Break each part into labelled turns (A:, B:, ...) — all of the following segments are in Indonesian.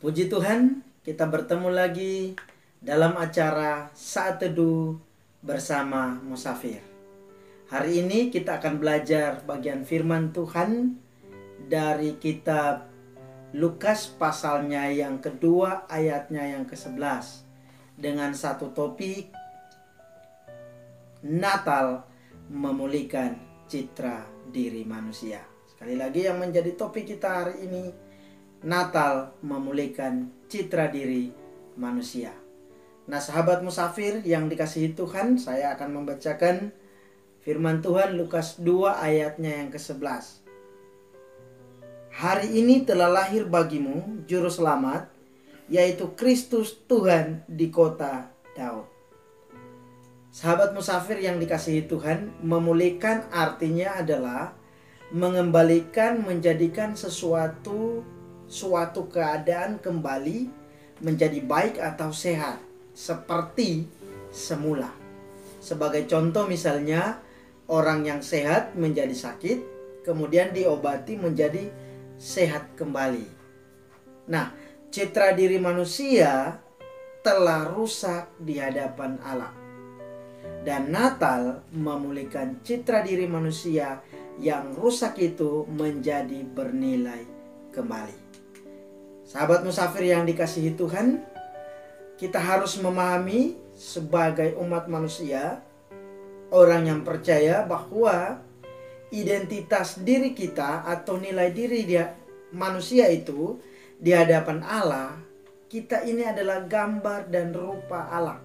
A: Puji Tuhan, kita bertemu lagi dalam acara Saat Teduh bersama Musafir. Hari ini kita akan belajar bagian firman Tuhan dari kitab Lukas pasalnya yang kedua ayatnya yang ke-11 dengan satu topik Natal memulihkan citra diri manusia. Sekali lagi yang menjadi topik kita hari ini, Natal memulihkan citra diri manusia. Nah, sahabat musafir yang dikasihi Tuhan, saya akan membacakan firman Tuhan Lukas 2 ayatnya yang ke-11. Hari ini telah lahir bagimu juru selamat, yaitu Kristus Tuhan di kota Daud. Sahabat musafir yang dikasihi Tuhan, memulihkan artinya adalah mengembalikan, menjadikan suatu keadaan kembali menjadi baik atau sehat seperti semula. Sebagai contoh misalnya, orang yang sehat menjadi sakit, kemudian diobati menjadi sehat kembali. Nah, citra diri manusia telah rusak di hadapan Allah. Dan Natal memulihkan citra diri manusia yang rusak itu menjadi bernilai kembali. Sahabat musafir yang dikasihi Tuhan, kita harus memahami sebagai umat manusia, orang yang percaya bahwa identitas diri kita atau nilai diri manusia itu di hadapan Allah, kita ini adalah gambar dan rupa Allah.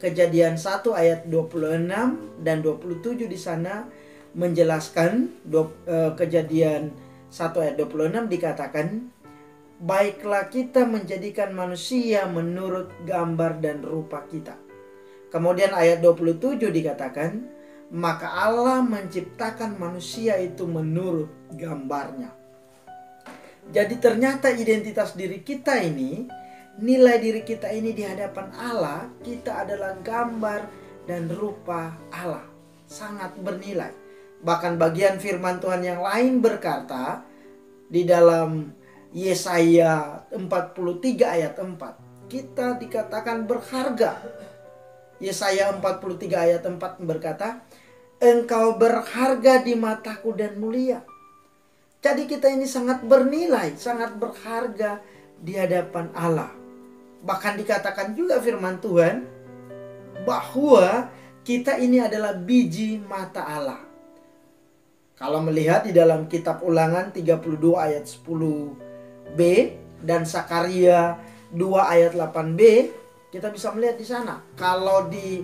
A: Kejadian 1 ayat 26 dan 27 di sana menjelaskan, Kejadian 1 ayat 26 dikatakan, baiklah kita menjadikan manusia menurut gambar dan rupa kita. Kemudian ayat 27 dikatakan, maka Allah menciptakan manusia itu menurut gambarnya. Jadi ternyata identitas diri kita ini, nilai diri kita ini di hadapan Allah, kita adalah gambar dan rupa Allah. Sangat bernilai. Bahkan bagian firman Tuhan yang lain berkata di dalam Yesaya 43 ayat 4, kita dikatakan berharga. Yesaya 43 ayat 4 berkata, engkau berharga di mataku dan mulia. Jadi kita ini sangat bernilai, sangat berharga di hadapan Allah. Bahkan dikatakan juga firman Tuhan bahwa kita ini adalah biji mata Allah. Kalau melihat di dalam kitab Ulangan 32 ayat 10b dan Sakaria 2 ayat 8b, kita bisa melihat di sana. Kalau di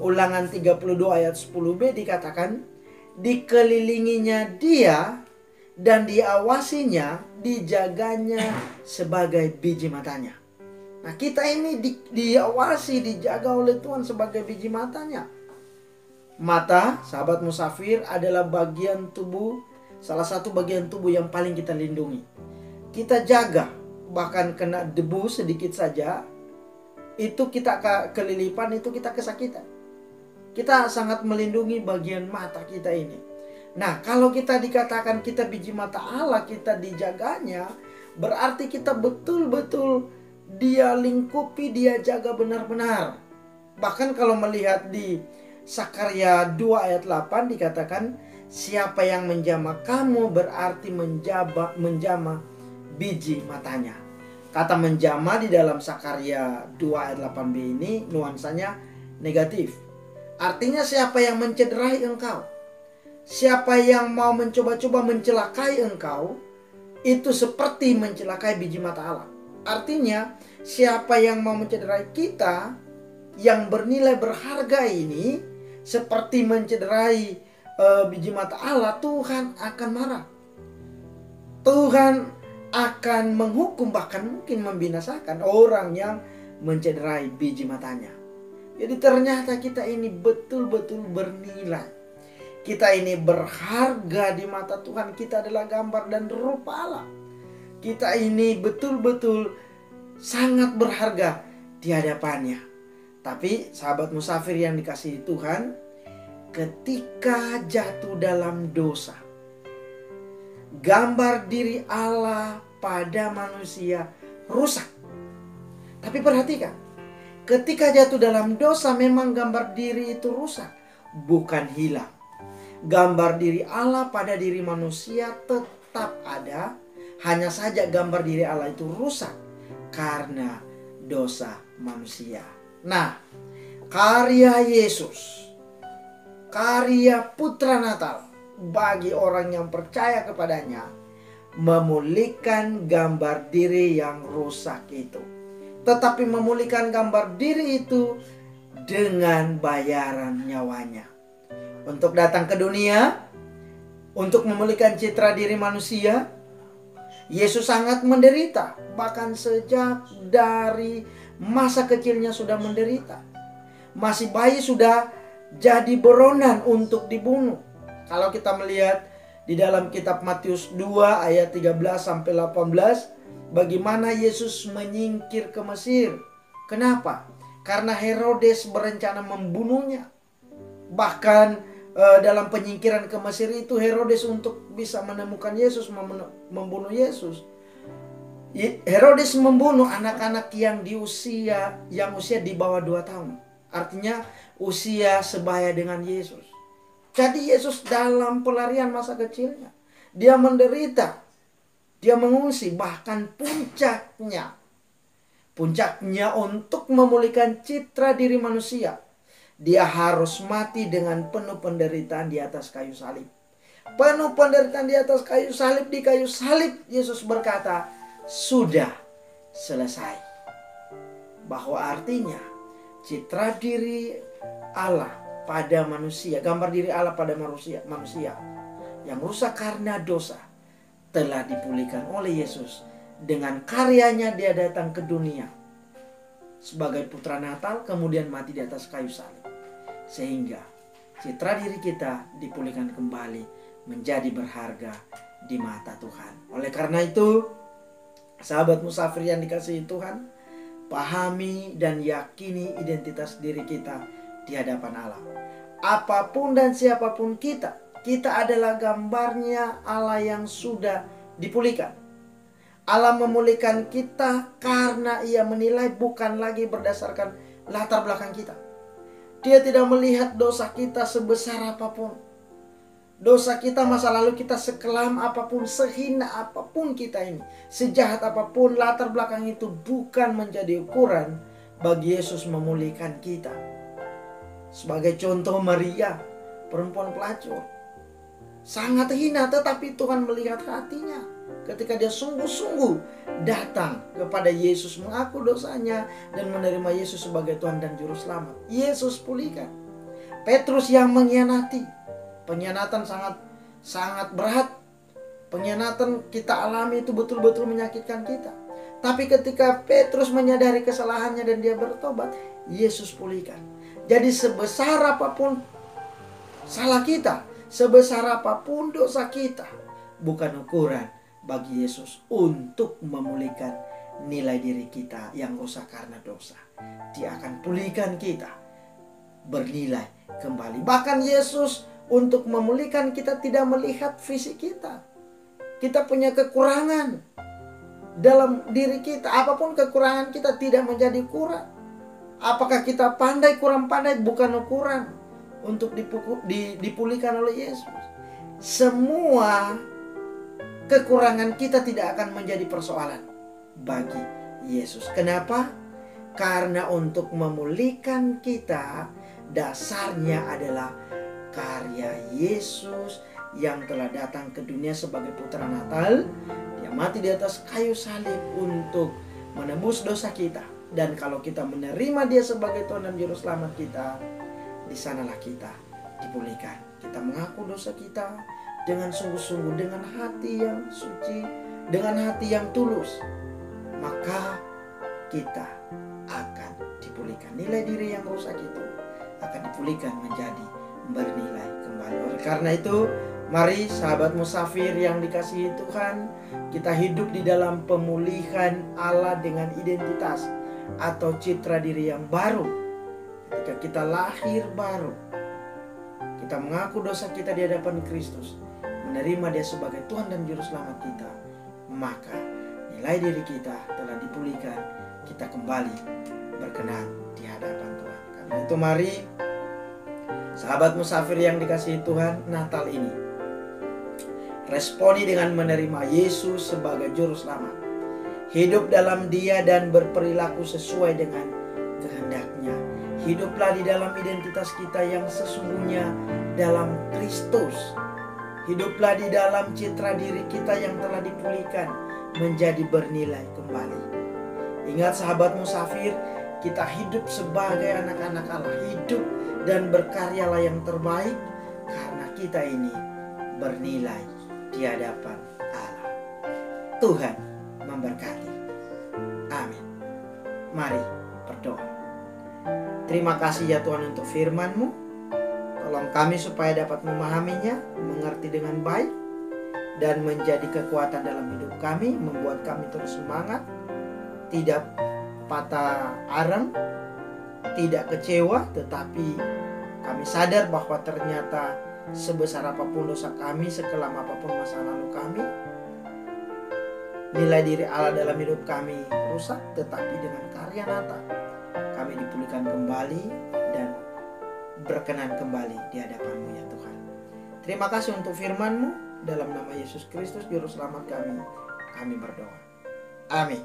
A: Ulangan 32 ayat 10b dikatakan, dikelilinginya dia dan diawasinya, dijaganya sebagai biji matanya. Nah, kita ini diawasi, dijaga oleh Tuhan sebagai biji matanya. Mata, sahabat musafir, adalah bagian tubuh, salah satu bagian tubuh yang paling kita lindungi. Kita jaga, bahkan kena debu sedikit saja, itu kita kelilipan, itu kita kesakitan. Kita sangat melindungi bagian mata kita ini. Nah, kalau kita dikatakan kita biji mata Allah, kita dijaganya, berarti kita betul-betul dia lingkupi, dia jaga benar-benar. Bahkan kalau melihat di Sakaria 2 ayat 8 dikatakan, siapa yang menjamah kamu berarti menjamah biji matanya. Kata menjamah di dalam Sakaria 2 ayat 8b ini nuansanya negatif. Artinya siapa yang mencederai engkau, siapa yang mau mencoba-coba mencelakai engkau, itu seperti mencelakai biji mata Allah. Artinya siapa yang mau mencederai kita yang bernilai berharga ini, seperti mencederai biji mata Allah, Tuhan akan marah. Tuhan akan menghukum, bahkan mungkin membinasakan orang yang mencederai biji matanya. Jadi ternyata kita ini betul-betul bernilai. Kita ini berharga di mata Tuhan. Kita adalah gambar dan rupa Allah. Kita ini betul-betul sangat berharga di hadapannya. Tapi sahabat musafir yang dikasihi Tuhan, ketika jatuh dalam dosa, gambar diri Allah pada manusia rusak. Tapi perhatikan, ketika jatuh dalam dosa memang gambar diri itu rusak, bukan hilang. Gambar diri Allah pada diri manusia tetap ada, hanya saja gambar diri Allah itu rusak karena dosa manusia. Nah, karya Yesus, karya Putra Natal bagi orang yang percaya kepadanya, memulihkan gambar diri yang rusak itu. Tetapi memulihkan gambar diri itu dengan bayaran nyawanya. Untuk datang ke dunia, untuk memulihkan citra diri manusia, Yesus sangat menderita. Bahkan sejak dari masa kecilnya sudah menderita. Masih bayi sudah jadi buronan untuk dibunuh. Kalau kita melihat di dalam kitab Matius 2 ayat 13 sampai 18, bagaimana Yesus menyingkir ke Mesir. Kenapa? Karena Herodes berencana membunuhnya. Bahkan dalam penyingkiran ke Mesir itu, Herodes untuk bisa menemukan Yesus, membunuh Yesus, Herodes membunuh anak-anak yang usia di bawah 2 tahun. Artinya usia sebaya dengan Yesus. Jadi Yesus dalam pelarian masa kecilnya, dia menderita, dia mengungsi. Bahkan puncaknya untuk memulihkan citra diri manusia, dia harus mati dengan penuh penderitaan di atas kayu salib. Penuh penderitaan di atas kayu salib. Di kayu salib Yesus berkata, sudah selesai. Bahwa artinya citra diri Allah pada manusia, gambar diri Allah pada manusia yang rusak karena dosa, telah dipulihkan oleh Yesus. Dengan karyanya dia datang ke dunia sebagai Putra Natal, kemudian mati di atas kayu salib. Sehingga citra diri kita dipulihkan kembali menjadi berharga di mata Tuhan. Oleh karena itu, sahabat musafir yang dikasihi Tuhan, pahami dan yakini identitas diri kita di hadapan Allah. Apapun dan siapapun kita adalah gambarnya Allah yang sudah dipulihkan. Allah memulihkan kita karena Ia menilai bukan lagi berdasarkan latar belakang kita. Dia tidak melihat dosa kita sebesar apapun. Dosa kita masa lalu kita sekelam apapun, sehina apapun kita ini, sejahat apapun, latar belakang itu bukan menjadi ukuran bagi Yesus memulihkan kita. Sebagai contoh Maria, perempuan pelacur, sangat hina, tetapi Tuhan melihat hatinya. Ketika dia sungguh-sungguh datang kepada Yesus, mengaku dosanya dan menerima Yesus sebagai Tuhan dan Juru Selamat, Yesus pulihkan. Petrus yang mengkhianati, pengkhianatan sangat berat. Pengkhianatan kita alami itu betul-betul menyakitkan kita. Tapi ketika Petrus menyadari kesalahannya dan dia bertobat, Yesus pulihkan. Jadi sebesar apapun salah kita, sebesar apapun dosa kita, bukan ukuran bagi Yesus untuk memulihkan nilai diri kita yang rusak karena dosa. Dia akan pulihkan kita bernilai kembali. Bahkan Yesus untuk memulihkan kita tidak melihat fisik kita. Kita punya kekurangan dalam diri kita. Apapun kekurangan kita tidak menjadi kurang. Apakah kita pandai kurang pandai bukan ukuran untuk dipulihkan oleh Yesus. Semua kekurangan kita tidak akan menjadi persoalan bagi Yesus. Kenapa? Karena untuk memulihkan kita, dasarnya adalah karya Yesus yang telah datang ke dunia sebagai Putra Natal. Dia mati di atas kayu salib untuk menebus dosa kita. Dan kalau kita menerima Dia sebagai Tuhan dan Juru Selamat kita, di sanalah kita dipulihkan. Kita mengaku dosa kita dengan sungguh-sungguh, dengan hati yang suci, dengan hati yang tulus, maka kita akan dipulihkan. Nilai diri yang rusak itu akan dipulihkan menjadi bernilai kembali. Oleh karena itu, mari sahabat musafir yang dikasihi Tuhan, kita hidup di dalam pemulihan Allah dengan identitas atau citra diri yang baru. Ketika kita lahir baru, kita mengaku dosa kita di hadapan Kristus, menerima Dia sebagai Tuhan dan Juru Selamat kita, maka nilai diri kita telah dipulihkan, kita kembali berkenan di hadapan Tuhan. Karena itu mari sahabat musafir yang dikasihi Tuhan, Natal ini responi dengan menerima Yesus sebagai juru selamat. Hidup dalam Dia dan berperilaku sesuai dengan kehendaknya. Hiduplah di dalam identitas kita yang sesungguhnya dalam Kristus. Hiduplah di dalam citra diri kita yang telah dipulihkan menjadi bernilai kembali. Ingat sahabat musafir, kita hidup sebagai anak-anak Allah. Hidup dan berkaryalah yang terbaik karena kita ini bernilai di hadapan Allah. Tuhan memberkati. Amin. Mari berdoa. Terima kasih ya Tuhan untuk firman-Mu. Tolong kami supaya dapat memahaminya, mengerti dengan baik, dan menjadi kekuatan dalam hidup kami, membuat kami terus semangat, tidak patah arang, tidak kecewa, tetapi kami sadar bahwa ternyata sebesar apapun dosa kami, sekelam apapun masa lalu kami, nilai diri Allah dalam hidup kami rusak, tetapi dengan karya nyata kami dipulihkan kembali dan berkenan kembali di hadapan-Mu ya Tuhan. Terima kasih untuk firman-Mu. Dalam nama Yesus Kristus Juru Selamat kami berdoa. Amin.